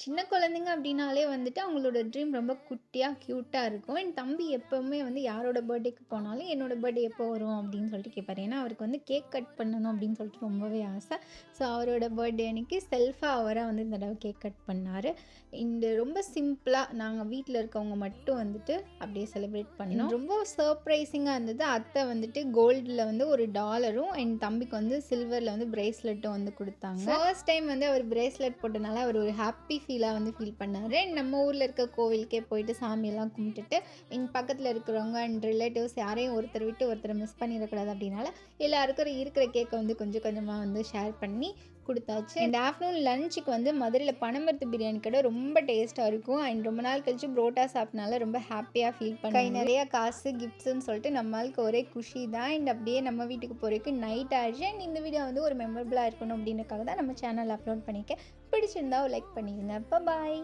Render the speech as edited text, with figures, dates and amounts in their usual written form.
சின்ன குழந்தைங்க அப்படின்னாலே வந்துட்டு அவங்களோட ட்ரீம் ரொம்ப குட்டியா, கியூட்டா இருக்கும். என் தம்பி எப்பவுமே வந்து யாரோட பர்த்டேக்கு போனாலும், என்னோட பர்த்டே எப்போ வரும் அப்படின்னு சொல்லிட்டு கேட்பாரு. ஏன்னா, அவருக்கு வந்து கேக் கட் பண்ணணும் அப்படின்னு சொல்லிட்டு ரொம்பவே ஆசை. ஸோ, அவரோட பர்த்டே அன்னைக்கு செல்ஃபா அவரா வந்து இந்த தடவ கேக் கட் பண்ணாரு. இந்த ரொம்ப சிம்பிளா நாங்க வீட்ல இருக்கவங்க மட்டும் வந்துட்டு அப்படியே செலிப்ரேட் பண்ணோம். ரொம்ப சர்ப்ரைசிங்கா இருந்தது. அத்தை வந்துட்டு கோல்டுல வந்து ஒரு டாலரும், என் தம்பிக்கு வந்து சில்வர்ல வந்து பிரேஸ்லெட்டும் வந்து குடுத்தாங்க. ஃபர்ஸ்ட் டைம் வந்து அவர் பிரேஸ்லெட் போட்டனால அவர் ஒரு ஹாப்பி ஃபீல் பண்ணாரு. நம்ம ஊர்ல இருக்க கோவிலுக்கே போயிட்டு சாமியெல்லாம் கும்பிட்டுட்டு, பக்கத்துல இருக்கிறவங்க அண்ட் ரிலேட்டிவ்ஸ் யாரையும் ஒருத்தர் விட்டு ஒருத்தர் மிஸ் பண்ணிறக்கூடாது அப்படின்னால, எல்லாருக்கும் இருக்கிற கேக்க வந்து கொஞ்சம் கொஞ்சமா வந்து ஷேர் பண்ணி குடுத்தாச்சு. அண்ட் ஆஃப்டர்நூன் லஞ்சுக்கு வந்து மதுரையில பனம்பருத்து பிரியாணி கடை ரொம்ப டேஸ்ட்டா இருக்கும். அண்ட் ரொம்ப நாள் கழிச்சு புரோட்டா சாப்பிட்டனால ரொம்ப ஹாப்பியா ஃபீல் பண்ணாங்க. கை நிறைய காசு, கிஃப்ட்ஸ்ன்னு சொல்லிட்டு நம்மளுக்கு ஒரே குஷி தான். அண்ட் அப்படியே நம்ம வீட்டுக்கு போறதுக்கு நைட் ஆயிடுச்சு. அண்ட் இந்த வீடியோ வந்து ஒரு மெமரபிளா இருக்கணும் அப்படின்றதுக்காக தான் நம்ம சேனல்ல அப்லோட் பண்ணியிருக்கேன். பிடிச்சிருந்தா லைக் பண்ணிடுங்க. பாய்.